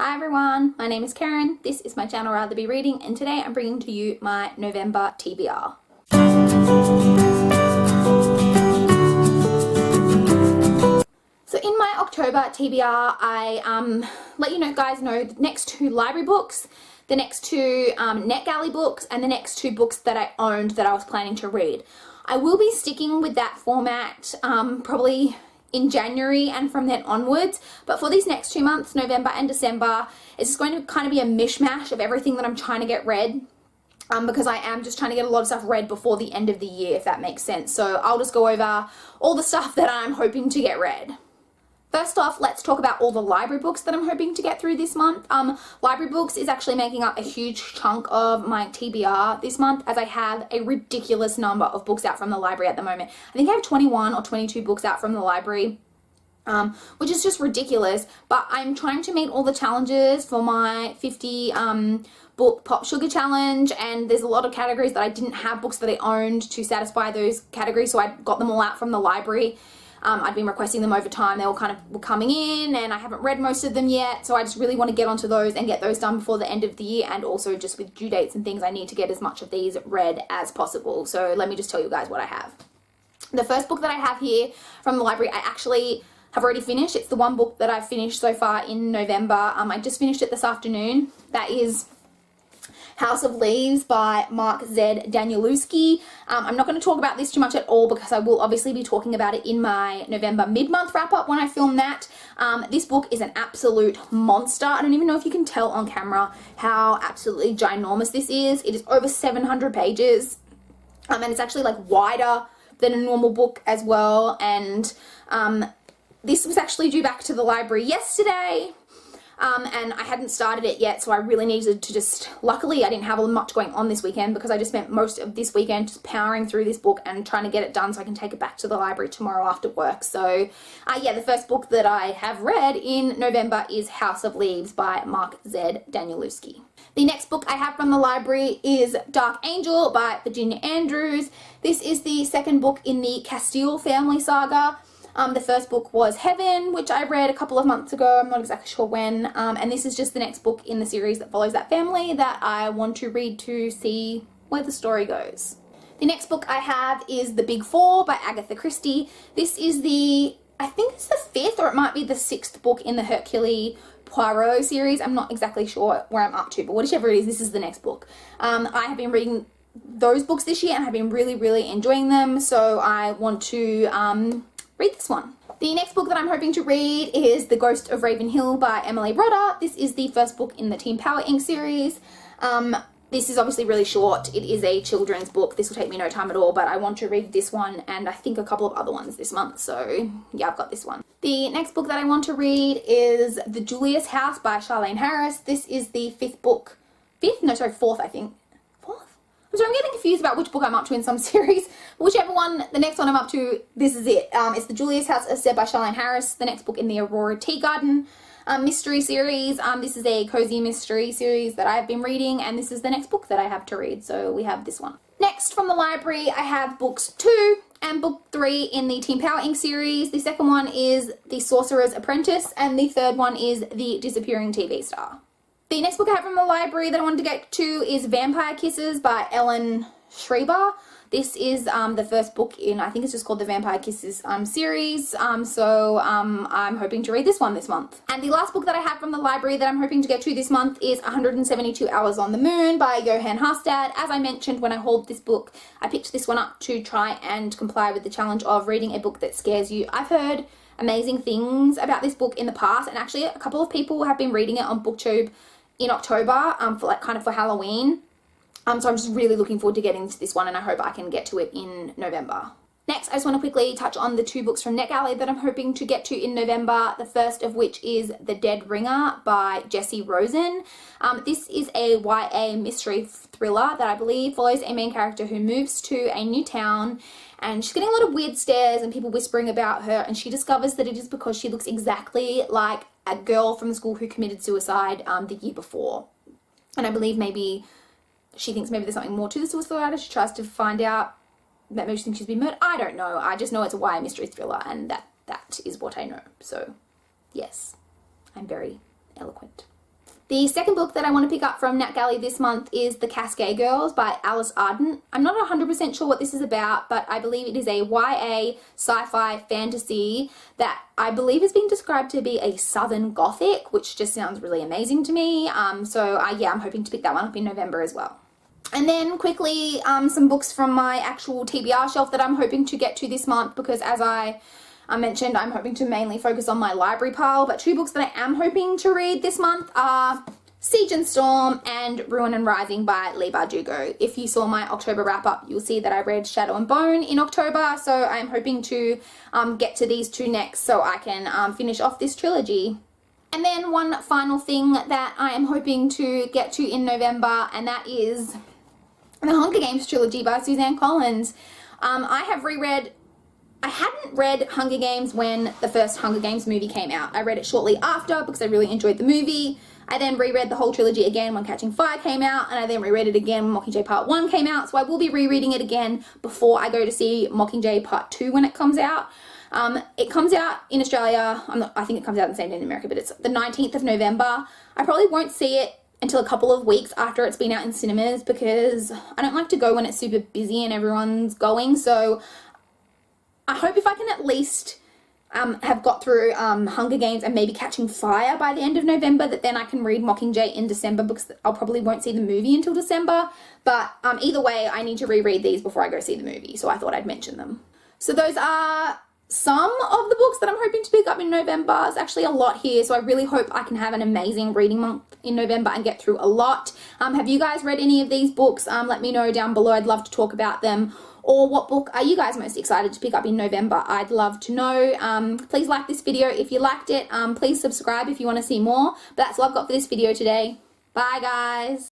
Hi everyone, my name is Karen, this is my channel RatherBeReading, and today I'm bringing to you my November TBR. So in my October TBR, I let you guys know the next 2 library books, the next 2 NetGalley books, and the next 2 books that I owned that I was planning to read. I will be sticking with that format probably in January and from then onwards, but for these next 2 months, November and December, it's just going to kind of be a mishmash of everything that I'm trying to get read, because I am just trying to get a lot of stuff read before the end of the year, if that makes sense. So I'll just go over all the stuff that I'm hoping to get read. First off, let's talk about all the library books that I'm hoping to get through this month. Library books is actually making up a huge chunk of my TBR this month, as I have a ridiculous number of books out from the library at the moment. I think I have 21 or 22 books out from the library, which is just ridiculous, but I'm trying to meet all the challenges for my 50 book Pop Sugar Challenge, and there's a lot of categories that I didn't have books that I owned to satisfy those categories, so I got them all out from the library. I'd been requesting them over time. They all kind of were coming in, and I haven't read most of them yet, so I just really want to get onto those and get those done before the end of the year, and also just with due dates and things, I need to get as much of these read as possible. So let me just tell you guys what I have. The first book that I have here from the library, I actually have already finished. It's the one book that I've finished so far in November. I just finished it this afternoon. That is House of Leaves by Mark Z. Danielewski. I'm not going to talk about this too much at all because I will obviously be talking about it in my November mid-month wrap-up when I film that. This book is an absolute monster. I don't even know if you can tell on camera how absolutely ginormous this is. It is over 700 pages, and it's actually like wider than a normal book as well, and this was actually due back to the library yesterday. And I hadn't started it yet, so I really needed to just, luckily I didn't have much going on this weekend because I just spent most of this weekend just powering through this book and trying to get it done so I can take it back to the library tomorrow after work. So yeah, the first book that I have read in November is House of Leaves by Mark Z. Danielewski. The next book I have from the library is Dark Angel by Virginia Andrews. This is the second book in the Castile family saga. The first book was Heaven, which I read a couple of months ago. I'm not exactly sure when. And this is just the next book in the series that follows that family that I want to read to see where the story goes. The next book I have is The Big Four by Agatha Christie. This is I think it's the 5th or it might be the 6th book in the Hercule Poirot series. I'm not exactly sure where I'm up to, but whichever it is, this is the next book. I have been reading those books this year and have been really, really enjoying them. So I want to read this one. The next book that I'm hoping to read is The Ghost of Ravenhill by Emily Rodda. This is the first book in the Teen Power Inc. series. This is obviously really short. It is a children's book. This will take me no time at all, but I want to read this one and I think a couple of other ones this month. So yeah, I've got this one. The next book that I want to read is The Julius House by Charlaine Harris. This is the 4th, I think. So I'm getting confused about which book I'm up to in some series. Whichever one, the next one I'm up to, this is it. It's The Julius House, as said, by Charlaine Harris, the next book in the Aurora Tea Garden mystery series. This is a cozy mystery series that I've been reading, and this is the next book that I have to read, so we have this one. Next, from the library, I have books 2 and book 3 in the Teen Power Inc. series. The second one is The Sorcerer's Apprentice, and the third one is The Disappearing TV Star. The next book I have from the library that I wanted to get to is Vampire Kisses by Ellen Schreiber. This is the first book in, I think it's just called the Vampire Kisses series. So I'm hoping to read this one this month. And the last book that I have from the library that I'm hoping to get to this month is 172 Hours on the Moon by Johan Harstad. As I mentioned when I hauled this book, I picked this one up to try and comply with the challenge of reading a book that scares you. I've heard amazing things about this book in the past, and actually a couple of people have been reading it on BookTube in October for Halloween. So I'm just really looking forward to getting to this one, and I hope I can get to it in November. Next, I just want to quickly touch on the 2 books from NetGalley that I'm hoping to get to in November, the first of which is The Dead Ringer by Jessie Rosen. This is a YA mystery thriller that I believe follows a main character who moves to a new town, and she's getting a lot of weird stares and people whispering about her, and she discovers that it is because she looks exactly like a girl from the school who committed suicide the year before. And I believe maybe she thinks maybe there's something more to the suicide. She tries to find out that maybe she thinks she's been murdered. I don't know. I just know it's a YA mystery thriller, and that is what I know. So yes, I'm very eloquent. The second book that I want to pick up from NetGalley this month is The Cascade Girls by Alice Arden. I'm not 100% sure what this is about, but I believe it is a YA sci-fi fantasy that I believe is being described to be a Southern Gothic, which just sounds really amazing to me. Yeah, I'm hoping to pick that one up in November as well. And then quickly, some books from my actual TBR shelf that I'm hoping to get to this month, because as I mentioned, I'm hoping to mainly focus on my library pile, but two books that I am hoping to read this month are Siege and Storm and Ruin and Rising by Leigh Bardugo. If you saw my October wrap-up, you'll see that I read Shadow and Bone in October, so I'm hoping to get to these two next so I can finish off this trilogy. And then one final thing that I am hoping to get to in November, and that is the Hunger Games trilogy by Suzanne Collins. I hadn't read Hunger Games when the first Hunger Games movie came out. I read it shortly after because I really enjoyed the movie. I then reread the whole trilogy again when Catching Fire came out, and I then reread it again when Mockingjay Part 1 came out, so I will be rereading it again before I go to see Mockingjay Part 2 when it comes out. It comes out in Australia, I think it comes out the same day in America, but it's the 19th of November. I probably won't see it until a couple of weeks after it's been out in cinemas because I don't like to go when it's super busy and everyone's going, so I hope if I can at least have got through Hunger Games and maybe Catching Fire by the end of November, that then I can read Mockingjay in December, because I'll probably won't see the movie until December. But either way, I need to reread these before I go see the movie, so I thought I'd mention them. So those are some of the books that I'm hoping to pick up in November. There's actually a lot here, so I really hope I can have an amazing reading month in November and get through a lot. Have you guys read any of these books? Let me know down below. I'd love to talk about them. Or what book are you guys most excited to pick up in November? I'd love to know. Please like this video if you liked it. Please subscribe if you want to see more. But that's all I've got for this video today. Bye, guys.